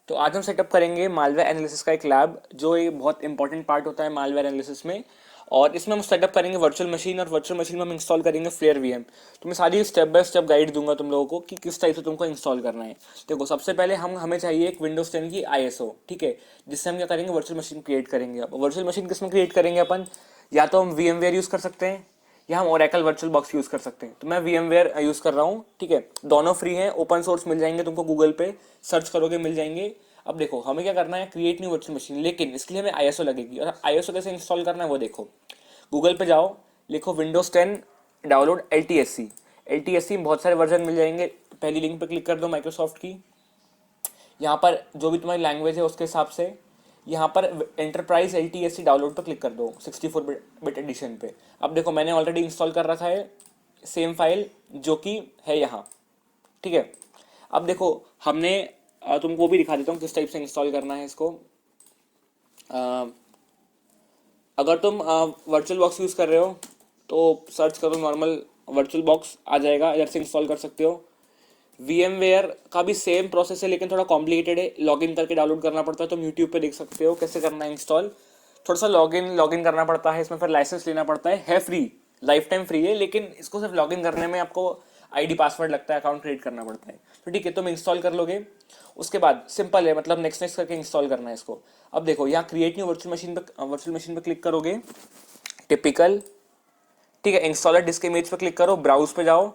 तो आज हम सेटअप करेंगे मालवेयर एनालिसिस का एक लैब, जो ये बहुत इंपॉर्टेंट पार्ट होता है मालवेयर एनालिसिस में। और इसमें हम सेटअप करेंगे वर्चुअल मशीन, और वर्चुअल मशीन में हम इंस्टॉल करेंगे फ्लेयर वीएम। तो मैं सारी स्टेप बाय स्टेप गाइड दूंगा तुम लोगों को कि किस टाइप से तुमको इंस्टॉल करना है। देखो, सबसे पहले हमें चाहिए एक विंडोज 10 की आईएसओ, ठीक है, जिससे हम क्या करेंगे, वर्चुअल मशीन क्रिएट करेंगे। अब वर्चुअल मशीन किस में क्रिएट करेंगे अपन? या तो हम वीएमवेयर यूज़ कर सकते हैं, या हम ओरेकल वर्चुअल बॉक्स यूज़ कर सकते हैं। तो मैं वीएमवेयर यूज़ कर रहा हूँ, ठीक है। दोनों फ्री हैं, ओपन सोर्स मिल जाएंगे तुमको, गूगल पे सर्च करोगे मिल जाएंगे। अब देखो, हमें क्या करना है, क्रिएट न्यू वर्चुअल मशीन, लेकिन इसके लिए हमें आईएसओ लगेगी। और आईएसओ कैसे इंस्टॉल करना है वो देखो। गूगल पे जाओ, लिखो विंडोज 10 डाउनलोड एलटीएससी। एलटीएससी में बहुत सारे वर्जन मिल जाएंगे। पहली लिंक पे क्लिक कर दो माइक्रोसॉफ्ट की। यहाँ पर जो भी तुम्हारी लैंग्वेज है उसके हिसाब से यहाँ पर एंटरप्राइज एलटीएससी डाउनलोड पर क्लिक कर दो 64 बिट एडिशन पे। अब देखो, मैंने ऑलरेडी इंस्टॉल कर रखा है सेम फाइल, जो कि है यहाँ, ठीक है। अब देखो, हमने तुमको भी दिखा देता हूँ किस टाइप से इंस्टॉल करना है इसको। अ, अगर तुम वर्चुअल बॉक्स यूज़ कर रहे हो तो सर्च करो नॉर्मल वर्चुअल बॉक्स, आ जाएगा, इधर से इंस्टॉल कर सकते हो। VMware का भी सेम प्रोसेस है, लेकिन थोड़ा कॉम्प्लिकेटेड है, लॉगिन करके डाउनलोड करना पड़ता है। तुम यूट्यूब पे देख सकते हो कैसे करना है इंस्टॉल। थोड़ा सा लॉगिन करना पड़ता है इसमें, फिर लाइसेंस लेना पड़ता है फ्री, लाइफ टाइम फ्री है, लेकिन इसको सिर्फ लॉगिन करने में आपको आईडी पासवर्ड लगता है, अकाउंट क्रिएट करना पड़ता है। तो ठीक है, तुम इंस्टॉल कर लोगे। उसके बाद सिंपल है, मतलब नेक्स्ट नेक्स्ट करके इंस्टॉल करना है इसको। अब देखो, यहाँ क्रिएट न्यू वर्चुअल मशीन पे क्लिक करोगे, टिपिकल, ठीक है। इंस्टॉलर डिस्क इमेज पे क्लिक करो, ब्राउज पे जाओ,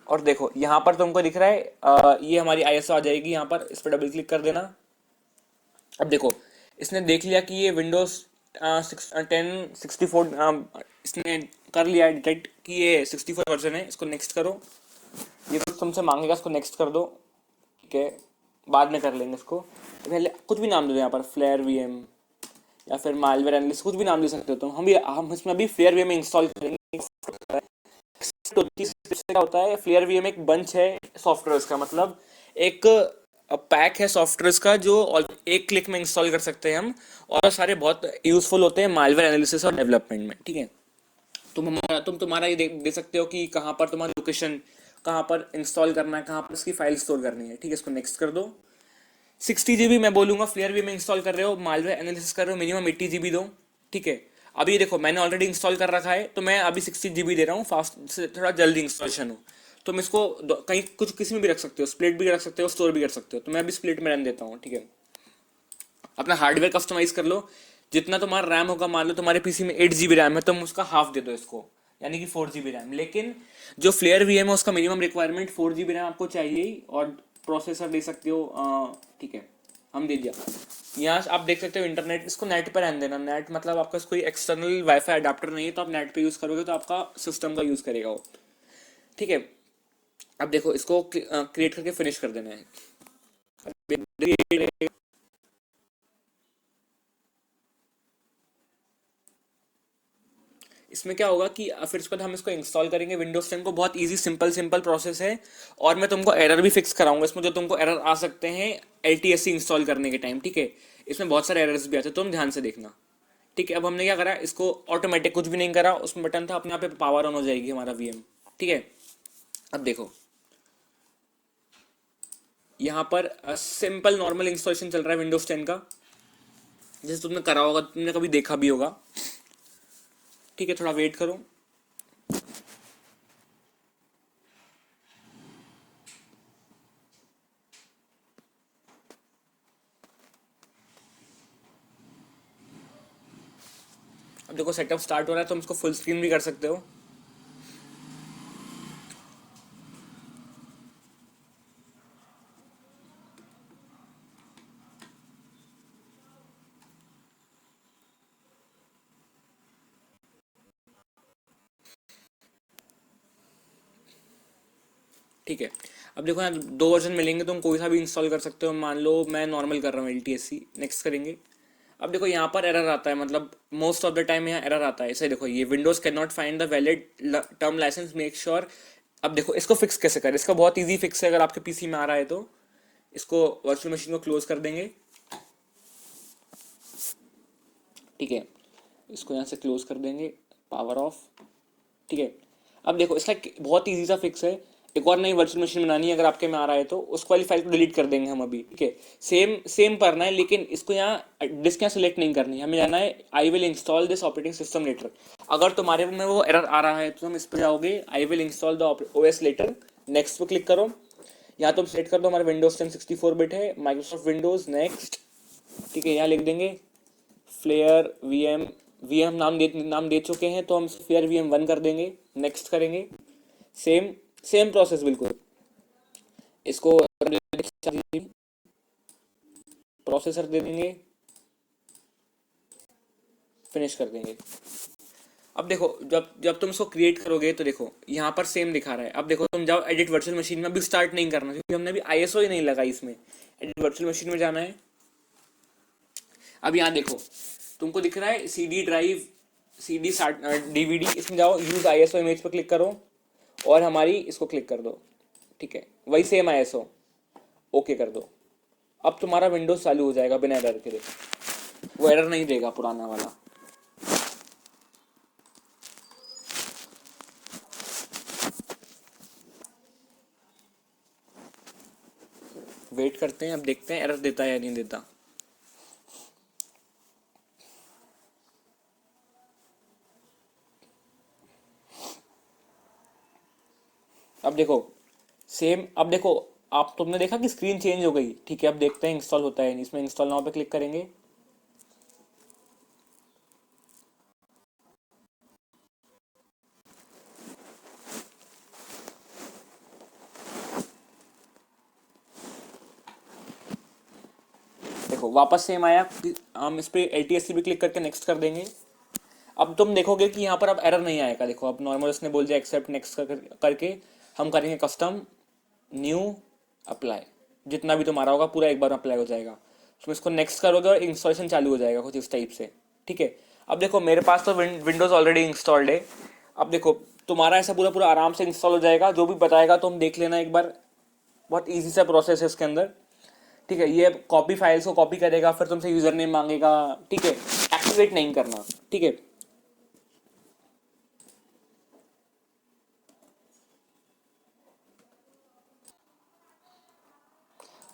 और देखो यहाँ पर तुमको दिख रहा है ये हमारी आईएसओ आ जाएगी। यहाँ पर इस पर डबल क्लिक कर देना। अब देखो, इसने देख लिया कि ये विंडोज 10 64, इसने कर लिया डिटेक्ट कि ये 64 वर्जन है। इसको नेक्स्ट करो। ये कुछ तुमसे मांगेगा, इसको नेक्स्ट कर दो, ठीक है। बाद में कर लेंगे इसको। पहले कुछ भी नाम दे दो, यहाँ पर फ्लेयर वीएम या फिर मालवेयर एनालिस्ट, कुछ भी नाम दे सकते हो तुम। हम इसमें अभी फ्लेयर वीएम इंस्टॉल करेंगे। तो क्या होता है, फ्लेयर वीएम एक बंच है सॉफ्टवेयर का, मतलब एक पैक है सॉफ्टवेयर का, जो एक क्लिक में इंस्टॉल कर सकते हैं हम। और सारे बहुत यूजफुल होते हैं मालवेयर एनालिसिस और डेवलपमेंट में, ठीक है। तुम तुम्हारा ये दे सकते हो कि कहाँ पर तुम्हारा लोकेशन, कहाँ पर इंस्टॉल करना है, कहाँ पर इसकी फाइल स्टोर करनी है, ठीक है। इसको नेक्स्ट कर दो। 60 GB मैं बोलूंगा, फ्लेयर भी में इंस्टॉल कर रहे हो, मालवेयर एनालिसिस कर रहे हो, मिनिमम 80 GB दो, ठीक है। अभी देखो, मैंने ऑलरेडी इंस्टॉल कर रखा है, तो मैं अभी 60 GB दे रहा हूँ, फास्ट से थोड़ा जल्दी इंस्टॉलेशन हो। तुम इसको कहीं कुछ किसी में भी रख सकते हो, स्प्लिट भी रख सकते हो, स्टोर भी कर सकते हो। तो मैं अभी स्प्लिट में रन देता हूँ, ठीक है। अपना हार्डवेयर कस्टमाइज कर लो। जितना तुम्हारा रैम होगा, मान लो तुम्हारे पीसी में 8 GB रैम है, तुम उसका हाफ दे दो इसको, यानी कि 4 GB रैम। लेकिन जो फ्लेयर वीएम है उसका मिनिमम रिक्वायरमेंट 4 GB रैम आपको चाहिए ही, और प्रोसेसर दे सकते हो, ठीक है, हम दे दिया। यहाँ आप देख सकते हो इंटरनेट, इसको नेट पर रहने देना। नेट मतलब आपका कोई एक्सटर्नल वाईफाई अडाप्टर नहीं है, तो आप नेट पे यूज़ करोगे तो आपका सिस्टम का यूज़ करेगा वो, ठीक है। अब देखो, इसको क्रिएट करके फिनिश कर देना है। इसमें क्या होगा कि फिर उसके बाद हम इसको इंस्टॉल करेंगे विंडोज 10 को। बहुत इजी सिंपल सिंपल प्रोसेस है। और मैं तुमको एरर भी फिक्स कराऊंगा इसमें, जो तुमको एरर आ सकते हैं एलटीएससी इंस्टॉल करने के टाइम, ठीक है। इसमें बहुत सारे एरर्स भी आते हैं, तुम ध्यान से देखना, ठीक है। अब हमने क्या करा, इसको ऑटोमेटिक कुछ भी नहीं करा, उसमें बटन था, अपने आप पावर ऑन हो जाएगी हमारा वीएम, ठीक है। अब देखो, यहाँ पर सिंपल नॉर्मल इंस्टॉलेशन चल रहा है विंडोज 10 का, जैसे तुमने करा होगा, तुमने कभी देखा भी होगा, ठीक है। थोड़ा वेट करो। अब देखो, सेटअप स्टार्ट हो रहा है, तुम इसको फुल स्क्रीन भी कर सकते हो। ठीक है। अब देखो, यहाँ दो वर्जन मिलेंगे, तुम कोई सा भी इंस्टॉल कर सकते हो। मान लो मैं नॉर्मल कर रहा हूँ एलटीएससी, नेक्स्ट करेंगे। अब देखो, यहाँ पर एरर आता है, मतलब मोस्ट ऑफ द टाइम यहाँ एरर आता है। इसे देखो, ये Windows can not find the valid term license, make sure. अब देखो, इसको फिक्स कैसे करें, इसका बहुत ईजी फिक्स है। अगर आपके पीसी में आ रहा है तो इसको वर्चुअल मशीन को क्लोज कर देंगे, ठीक है। इसको यहाँ से क्लोज कर देंगे, पावर ऑफ, ठीक है। अब देखो, इसका बहुत ईजी सा फिक्स है। एक और नई वर्चुअल मशीन बनानी है अगर आपके में आ रहा है तो उसको वाली फाइल को डिलीट कर देंगे हम अभी, ठीक है। सेम सेम करना है, लेकिन इसको यहाँ डिस्क यहाँ सेलेक्ट नहीं करनी है, हमें जाना है I will install this operating system later. अगर तुम्हारे में वो एरर आ रहा है तो तुम इस पर जाओगे, I will install the OS later, next पे क्लिक करो। यहाँ तुम सेलेक्ट कर दो हमारे विंडोज 10 64 बिट है, माइक्रोसॉफ्ट विंडोज, नेक्स्ट, ठीक है। यहाँ लिख देंगे फ्लेयर वीएम, वीएम नाम दे चुके हैं तो हम फ्लेयर वीएम 1 कर देंगे, नेक्स्ट करेंगे। सेम सेम प्रोसेस बिल्कुल, इसको प्रोसेसर दे देंगे, फिनिश कर देंगे। अब देखो जब जब तुम इसको क्रिएट करोगे तो देखो यहाँ पर सेम दिखा रहा है। अब देखो तुम जाओ एडिट वर्चुअल मशीन में, अभी स्टार्ट नहीं करना क्योंकि हमने अभी आईएसओ ही नहीं लगाई इसमें। एडिट वर्चुअल मशीन में जाना है। अब यहाँ देखो तुमको दिख रहा है सीडी ड्राइव, सीडी डीवीडी, इसमें जाओ यूज आईएसओ इमेज पर क्लिक करो और हमारी इसको क्लिक कर दो, ठीक है। वही सेम आईएसओ, ओके कर दो। अब तुम्हारा विंडोज चालू हो जाएगा बिना एरर के, देखो वो एरर नहीं देगा पुराना वाला। वेट करते हैं, अब देखते हैं एरर देता है या नहीं देता। अब देखो सेम, अब देखो आप तुमने देखा कि स्क्रीन चेंज हो गई, ठीक है। अब देखते हैं इंस्टॉल होता है नहीं। इसमें इंस्टॉल नाउ पे क्लिक करेंगे। देखो वापस सेम आया, हम इस पे एलटीएससी पे क्लिक करके नेक्स्ट कर देंगे। अब तुम देखोगे कि यहाँ पर अब एरर नहीं आएगा। देखो अब नॉर्मल उसने बोल दिया एक्सेप्ट नेक्स्ट करके हम करेंगे कस्टम न्यू अप्लाई, जितना भी तुम्हारा होगा पूरा एक बार अप्लाई हो जाएगा। तुम इसको नेक्स्ट करोगे और इंस्टॉलेशन चालू हो जाएगा कुछ इस टाइप से, ठीक है। अब देखो मेरे पास तो विंडोज़ ऑलरेडी इंस्टॉल्ड है। अब देखो तुम्हारा ऐसा पूरा पूरा आराम से इंस्टॉल हो जाएगा, जो भी बताएगा तुम देख लेना एक बार, बहुत ईजी सा प्रोसेस है इसके अंदर, ठीक है। ये कॉपी फाइल्स को कॉपी करेगा, फिर तुमसे यूजर नेम मांगेगा, ठीक है। एक्टिवेट नहीं करना, ठीक है।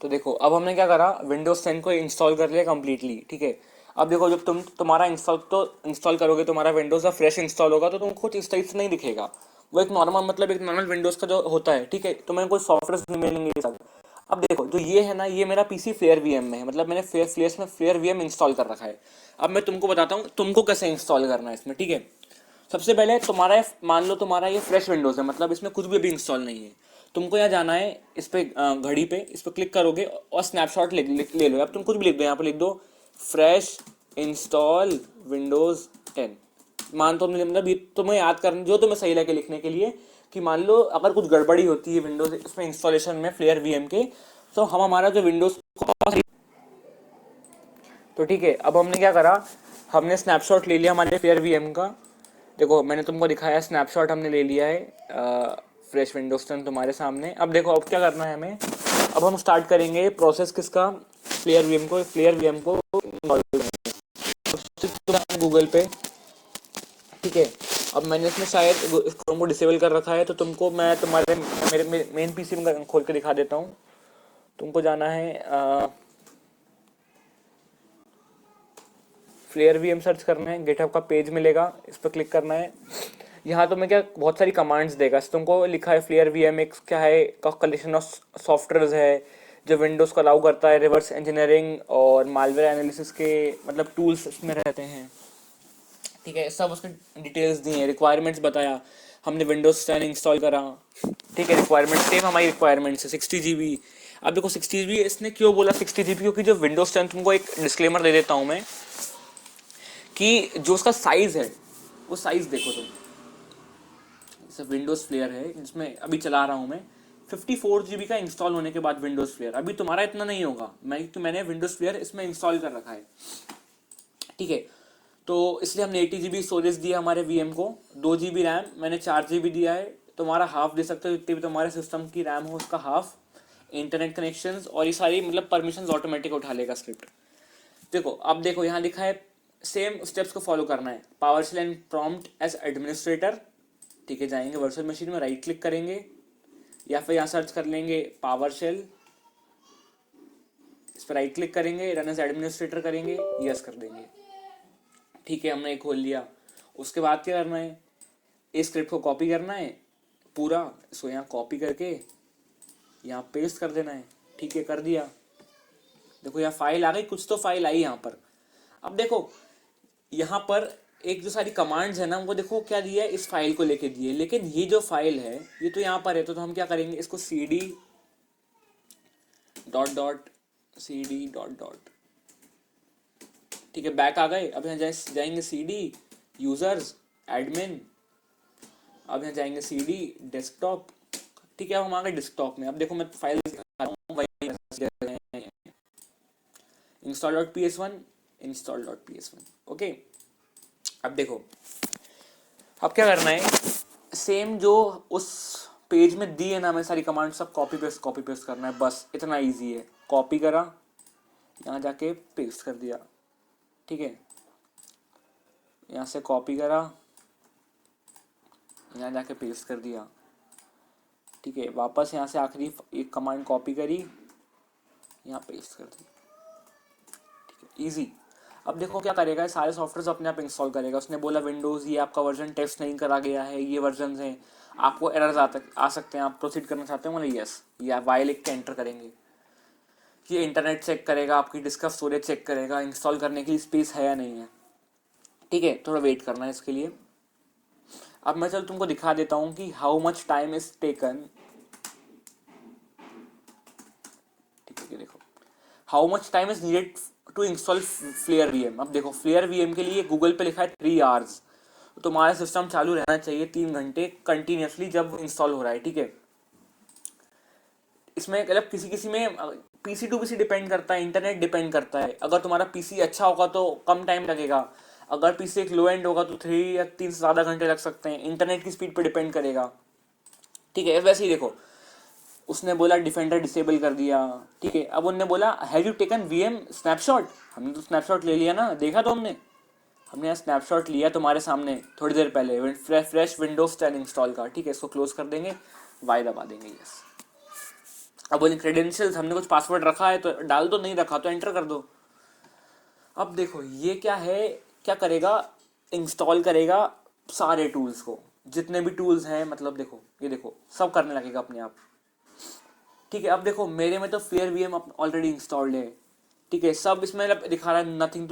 तो देखो अब हमने क्या करा, विंडोज 10 को इंस्टॉल कर लिया कम्प्लीटली, ठीक है। अब देखो जब तुम्हारा इंस्टॉल करोगे, तुम्हारा विंडोज का फ्रेश इंस्टॉल होगा तो तुमको कुछ इस टाइप से नहीं दिखेगा। वो एक नॉर्मल, मतलब एक नॉर्मल विंडोज का जो होता है, ठीक है। तुम्हें कोई सॉफ्टवेयर नहीं मिलेंगे सब। अब देखो जो ये है ना, ये मेरा पीसी फ्लेयर वीएम में है, मतलब मैंने फ्लेयर्स में फ्लेयर वीएम इंस्टॉल कर रखा है। अब मैं तुमको बताता हूँ तुमको कैसे इंस्टॉल करना है इसमें, ठीक है। सबसे पहले तुम्हारा, मान लो तुम्हारा ये फ्रेश विंडोज है, मतलब इसमें कुछ भी अभी इंस्टॉल नहीं है। तुमको यहाँ जाना है, इस पे घड़ी पे इस पर क्लिक करोगे और स्नैपशॉट ले लो। अब तुम कुछ भी लिख दो, यहाँ पर लिख दो फ्रेश इंस्टॉल विंडोज 10। मान तो मतलब ये तुम्हें याद करना जो तुम्हें सही लगे लिखने के लिए, कि मान लो अगर कुछ गड़बड़ी होती है विंडोज इसमें इंस्टॉलेशन में फ्लेयर वीएम के, तो हम हमारा जो विंडोज, तो ठीक है। अब हमने क्या करा, हमने स्नैपशॉट ले लिया हमारे फ्लेयर वीएम का। देखो मैंने तुमको दिखाया स्नैपशॉट हमने ले लिया है फ्रेश विंडोज 10 तुम्हारे सामने। अब देखो अब क्या करना है हमें, अब हम स्टार्ट करेंगे प्रोसेस किसका, फ्लेयर वीएम को गूगल पे, ठीक है। अब मैंने इसमें शायद क्रोम को डिसेबल कर रखा है, तो तुमको मैं तुम्हारे मेरे मेन पीसी में खोल के दिखा देता हूँ। तुमको जाना है फ्लेयर वीएम सर्च करना है, गिटहब का पेज मिलेगा, इस पर क्लिक करना है। यहाँ तो मैं क्या बहुत सारी कमांड्स देगा, तुमको लिखा है फ्लेयर वीएम एक क्या है का कलेक्शन ऑफ सॉफ्टवेयर है जो विंडोज़ को अलाउ करता है रिवर्स इंजीनियरिंग और मालवेयर एनालिसिस के मतलब टूल्स इसमें रहते हैं, ठीक है। सब उसके डिटेल्स दी हैं, रिक्वायरमेंट्स बताया, हमने विंडोज 10 इंस्टॉल करा, ठीक है। रिक्वायरमेंट सेम हमारी रिक्वायरमेंट्स है 60 GB। अब देखो 60 GB इसने क्यों बोला 60 GB, क्योंकि जो विंडोज 10, तुमको एक डिस्क्लेमर दे देता हूँ मैं कि जो उसका साइज़ है वो साइज़ देखो तुम, जैसे विंडोज़ फ्लेयर है जिसमें अभी चला रहा हूँ मैं, 54 GB का इंस्टॉल होने के बाद विंडोज़ फ्लेयर, अभी तुम्हारा इतना नहीं होगा, मैंने विंडोज़ फ्लेयर इसमें इंस्टॉल कर रखा है, ठीक है। तो इसलिए हमने 80 GB स्टोरेज दिया हमारे वीएम को, 2 GB रैम, मैंने 4 GB दिया है। तुम्हारा हाफ दे सकते हो, जितनी भी तुम्हारे सिस्टम की रैम हो उसका हाफ, इंटरनेट कनेक्शंस और ये सारी मतलब परमिशंस ऑटोमेटिक उठा लेगा स्क्रिप्ट। देखो अब देखो यहाँ लिखा है सेम स्टेप्स को फॉलो करना है, PowerShell and prompt as administrator, ठीक है। जाएंगे वर्चुअल मशीन में, राइट क्लिक करेंगे, या फिर यहाँ सर्च कर लेंगे पावर शेल, इस पर राइट क्लिक करेंगे, रन एज एडमिनिस्ट्रेटर करेंगे, यस कर देंगे। ठीक है, हमने ये खोल लिया। उसके बाद क्या करना है, इस स्क्रिप्ट को कॉपी करना है पूरा, इसको यहाँ कॉपी करके यहाँ पेस्ट कर देना है। ठीक है, कर दिया। देखो यहाँ फाइल आ गई, कुछ तो फाइल आई यहाँ पर। अब देखो यहाँ पर एक जो सारी कमांड्स है ना, वो देखो क्या दिया है, इस फाइल को लेके दिए, लेकिन ये जो फाइल है ये तो यहाँ पर है। तो हम क्या करेंगे, इसको cd dot dot cd dot dot, ठीक है, बैक आ गए। अब यहाँ जाएंगे cd यूजर्स एडमिन, अब यहाँ जाएंगे cd डेस्कटॉप। ठीक है, अब हम आ गए डेस्कटॉप में। अब देखो मैं फाइल install.ps1 ओके। अब देखो अब क्या करना है, सेम जो उस पेज में दी है ना हमें सारी कमांड, सब कॉपी पेस्ट करना है, बस इतना इजी है। कॉपी करा, यहाँ जाके पेस्ट कर दिया। ठीक है, यहाँ से कॉपी करा, यहाँ जाके पेस्ट कर दिया। ठीक है, वापस यहाँ से आखिरी एक कमांड कॉपी करी, यहाँ पेस्ट कर दी। ठीक है, इजी। अब देखो क्या करेगा, सारे सॉफ्टवेयर अपने आप इंस्टॉल करेगा। उसने बोला विंडोज़ ये आपका वर्जन टेस्ट नहीं करा गया है, ये वर्जन हैं, आपको एरर्स आ सकते हैं, आप प्रोसीड करना चाहते हो, मतलब यस या वाई लिख के एंटर करेंगे। ये इंटरनेट चेक करेगा, आपकी डिस्क स्टोरेज चेक करेगा, इंस्टॉल करने की स्पेस है या नहीं है। ठीक है, थोड़ा वेट करना है इसके लिए। अब मैं चल तुमको दिखा देता हूँ कि how much time is taken. ठीक है, देखो how much time is needed to install Flare VM. अब देखो फ्लेयर वीएम के लिए गूगल पे लिखा है 3 आवर्स। तो तुम्हारा सिस्टम चालू रहना चाहिए 3 घंटे कंटिन्यूसली जब इंस्टॉल हो रहा है। ठीक है, इसमें मतलब किसी किसी में पीसी टू पीसी डिपेंड करता है, इंटरनेट डिपेंड करता है। अगर तुम्हारा पीसी अच्छा होगा तो कम टाइम लगेगा, अगर पीसी एक लो एंड होगा तो 3 या 3 से ज़्यादा घंटे लग सकते हैं। इंटरनेट की स्पीड पर डिपेंड करेगा। ठीक है, वैसे ही देखो उसने बोला डिफेंडर डिसेबल कर दिया। ठीक है, अब उन्होंने बोला have you taken VM snapshot. हमने तो स्नैपशॉट ले लिया ना, देखा तो हमने यहाँ स्नैपशॉट लिया तुम्हारे सामने थोड़ी देर पहले, फ्रेश विंडोज 10 इंस्टॉल का। ठीक है, इसको क्लोज कर देंगे, वाई दबा देंगे, यस। अब बोले क्रेडेंशियल्स, हमने कुछ पासवर्ड रखा है तो डाल दो, नहीं रखा तो एंटर कर दो। अब देखो ये क्या है, क्या करेगा, इंस्टॉल करेगा सारे टूल्स को, जितने भी टूल्स हैं, मतलब देखो ये देखो सब करने लगेगा अपने आप। ठीक है, अब देखो मेरे में तो फ्लेयर वीएम ऑलरेडी इंस्टॉल्ड है। ठीक है, सब इसमें दिखा रहा है नथिंग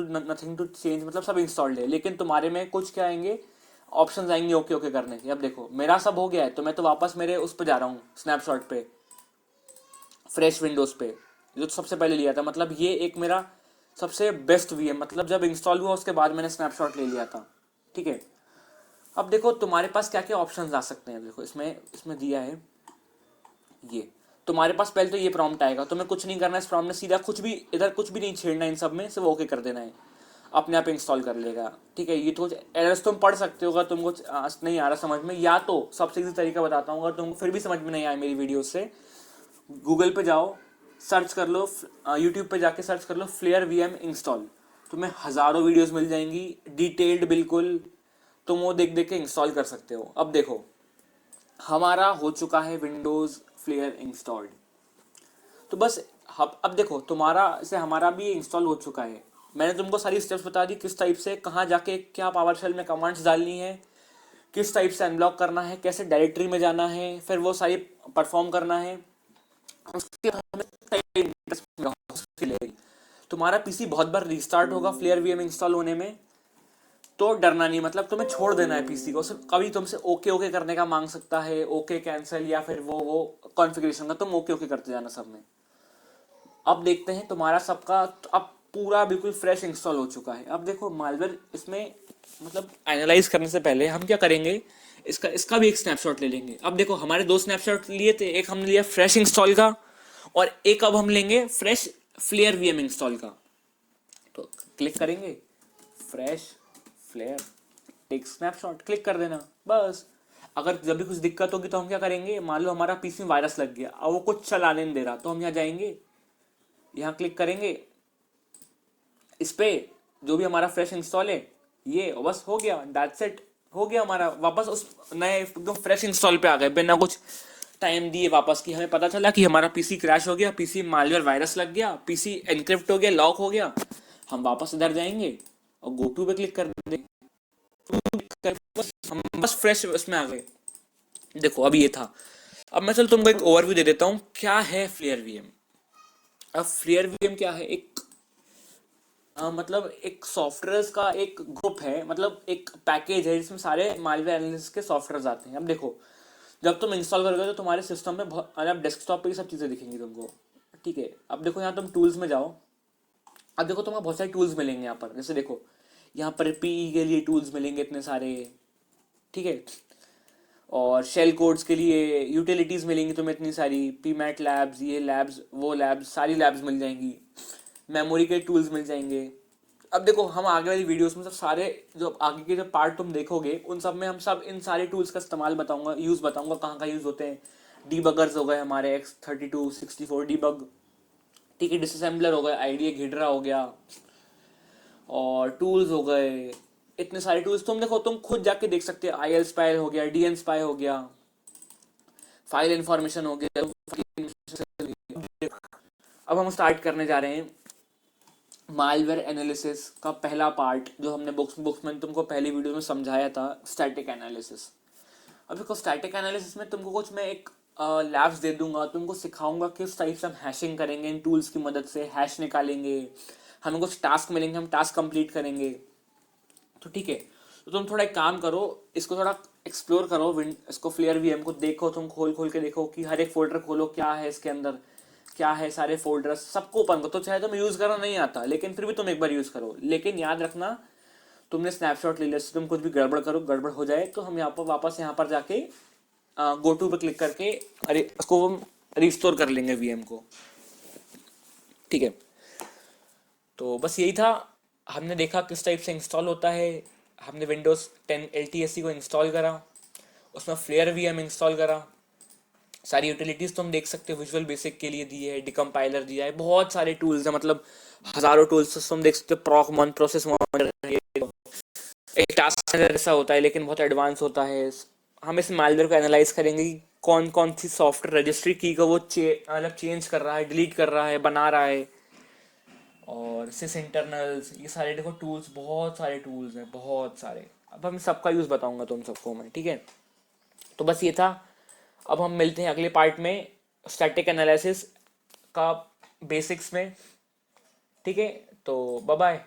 टू चेंज, मतलब सब इंस्टॉल्ड है। लेकिन तुम्हारे में कुछ क्या आएंगे, ऑप्शंस आएंगे ओके ओके करने के। अब देखो मेरा सब हो गया है, तो मैं तो वापस मेरे उस पर जा रहा हूँ, स्नैपशॉट पे, फ्रेश विंडोज पे, जो सबसे पहले लिया था। मतलब ये एक मेरा सबसे बेस्ट वीएम, मतलब जब इंस्टॉल हुआ उसके बाद मैंने स्नैपशॉट ले लिया था। ठीक है, अब देखो तुम्हारे पास क्या क्या ऑप्शंस आ सकते हैं। देखो इसमें दिया है ये, तुम्हारे पास पहले तो ये प्रॉम्प्ट आएगा, तुम्हें कुछ नहीं करना है इस प्रॉम्प्ट में, सीधा कुछ भी इधर कुछ भी नहीं छेड़ना है, इन सब में सिर्फ ओके कर देना है, अपने आप इंस्टॉल कर लेगा। ठीक है, ये तो एरर्स तुम पढ़ सकते हो, अगर तुमको नहीं आ रहा समझ में, या तो सबसे इजी तरीका बताता हूँ, अगर तुमको फिर भी समझ में नहीं आए मेरी वीडियो से, गूगल पे जाओ, सर्च कर लो, यूट्यूब पे जाके सर्च कर लो फ्लेयर वीएम इंस्टॉल, तुम्हें हज़ारों वीडियोस मिल जाएंगी डिटेल्ड बिल्कुल, तुम वो देख देख के इंस्टॉल कर सकते हो। अब देखो हमारा हो चुका है विंडोज़ फ्लेयर इंस्टॉल्ड, तो बस अब देखो तुम्हारा से हमारा भी इंस्टॉल हो चुका है। मैंने तुमको सारी स्टेप्स बता दी, किस टाइप से कहाँ जाके क्या पावर शेल में कमांड्स डालनी है, किस टाइप से अनब्लॉक करना है, कैसे डायरेक्टरी में जाना है, फिर वो सारी परफॉर्म करना है। उसके तुम्हारा पीसी बहुत बार रीस्टार्ट होगा फ्लेयर वीएम इंस्टॉल होने में, तो डरना नहीं, मतलब तुम्हें छोड़ देना है पीसी को। सिर्फ कभी तुमसे ओके ओके करने का मांग सकता है, ओके कैंसिल, या फिर वो कॉन्फ़िगरेशन का तुम ओके ओके करते जाना सब में। अब देखते हैं तुम्हारा सबका अब पूरा बिल्कुल फ्रेश इंस्टॉल हो चुका है। अब देखो मालवेयर इसमें मतलब एनालाइज करने से पहले हम क्या करेंगे, इसका भी एक स्नैपशॉट ले लेंगे। अब देखो हमारे 2 स्नैपशॉट लिए थे, एक हमने लिया फ्रेश इंस्टॉल का और एक अब हम लेंगे फ्रेश फ्लेयर वीएम इंस्टॉल का। तो क्लिक करेंगे fresh Flare, take snapshot, click कर देना बस। अगर जब भी कुछ दिक्कत होगी तो हम क्या करेंगे, मान लो हमारा पीसी में वायरस लग गया, अब वो कुछ चलाने नहीं दे रहा, तो हम यहाँ जाएंगे, यहाँ क्लिक करेंगे, इस पे जो भी हमारा फ्रेश इंस्टॉल है ये बस हो गया, दैट्स इट, हो गया हमारा, वापस उस नए एकदम फ्रेश इंस्टॉल पे आ गए बिना कुछ टाइम दिए वापस कि हमें पता चला कि हमारा पीसी क्रैश हो गया, पीसी मालवेयर वायरस लग गया, पीसी एनक्रिप्ट हो गया, लॉक हो गया, हम वापस इधर जाएंगे और गो टू पे क्लिक कर देंगे, हम बस फ्रेश उसमें आ गए। देखो अब ये था। अब मैं चल तुमको एक ओवरव्यू दे देता हूँ क्या है फ्लेयर वीएम। अब फ्लेयर वीएम क्या है, एक मतलब एक सॉफ्टवेयर का एक ग्रुप है, मतलब एक पैकेज है जिसमें सारे मालवेयर एनालिसिस के सॉफ्टवेयर आते हैं। अब देखो, जब तुम इंस्टॉल करोगे तो तुम्हारे सिस्टम में बहुत, मतलब डेस्कटॉप पे ये सब चीज़ें दिखेंगी तुमको, ठीक है। अब देखो यहाँ तुम टूल्स में जाओ। अब देखो तुम्हें बहुत सारे टूल्स मिलेंगे यहाँ पर, जैसे देखो यहाँ पर पीई के लिए टूल्स मिलेंगे इतने सारे, ठीक है। और शेल कोड्स के लिए यूटिलिटीज़ मिलेंगी तुम्हें इतनी सारी, पी मैट लैब्स, ये लैब्स, वो लैब्स, सारी लैब्स मिल जाएंगी। मेमोरी के टूल्स मिल जाएंगे। अब देखो हम आगे वाली वीडियोस में सब सारे जो आगे के जो पार्ट तुम देखोगे उन सब में हम सब इन सारे टूल्स का इस्तेमाल बताऊंगा, यूज़ बताऊंगा कहाँ कहाँ यूज़ होते हैं। डीबगर्स हो गए हमारे X32 64 डीबग, ठीक है। डिसअसेंबलर हो गए, आईडीए घिडरा हो गया, और टूल्स हो गए, इतने सारे टूल्स तुम देखो, तुम खुद जाके देख सकते हो। आई एल स्पाई हो गया, डी एन स्पाई हो गया, फाइल इंफॉर्मेशन हो गया। अब हम स्टार्ट करने जा रहे हैं मालवेयर एनालिसिस का पहला पार्ट, जो हमने बुक्स में तुमको पहली वीडियो में समझाया था, स्टैटिक एनालिसिस। अब देखो स्टैटिक एनालिसिस में तुमको कुछ मैं एक लैब्स दे दूंगा, तुमको सिखाऊंगा किस टाइप से हम हैशिंग करेंगे, इन टूल्स की मदद से हैश निकालेंगे, हमें कुछ टास्क मिलेंगे, हम टास्क कंप्लीट करेंगे। तो ठीक है, तो तुम थोड़ा एक काम करो, इसको थोड़ा एक्सप्लोर करो, इसको फ्लेयर वीएम को देखो, तुम खोल खोल के देखो कि हर एक फोल्डर खोलो, क्या है इसके अंदर, क्या है, सारे फोल्डर्स सबको ओपन करो। तो चाहे तुम्हें यूज़ करना नहीं आता, लेकिन फिर भी तुम एक बार यूज़ करो। लेकिन याद रखना, तुमने स्नैपशॉट ले लिया, तुम कुछ भी गड़बड़ करो, गड़बड़ हो जाए तो हम यहाँ पर वापस यहाँ पर जाके गो टू पे क्लिक करके अरे उसको हम रिस्टोर कर लेंगे वीएम को, ठीक है। तो बस यही था, हमने देखा किस टाइप से इंस्टॉल होता है। हमने विंडोज़ 10 LTSC को इंस्टॉल करा, उसमें फ्लेयर वीएम इंस्टॉल करा, सारी यूटिलिटीज़ तुम देख सकते हो, विजुअल बेसिक के लिए दी है, डिकम्पाइलर दिया है, बहुत सारे टूल्स हैं, मतलब हज़ारों टूल्स तुम देख सकते हो। प्रॉक मन, प्रोसेस मॉनिटर, एक टास्क जैसा होता है लेकिन बहुत एडवांस होता है। हम इस मालवेयर को एनालाइज करेंगे कि कौन कौन सी सॉफ्टवेयर रजिस्ट्री की को वो मतलब चेंज कर रहा है, डिलीट कर रहा है, बना रहा है, और सिस इंटरनल्स, ये सारे देखो टूल्स, बहुत सारे टूल्स हैं, बहुत सारे। अब हम सबका यूज़ बताऊंगा तुम सबको मैं, ठीक है। तो बस ये था। अब हम मिलते हैं अगले पार्ट में स्टैटिक एनालिसिस का बेसिक्स में, ठीक है। तो बाय बाय।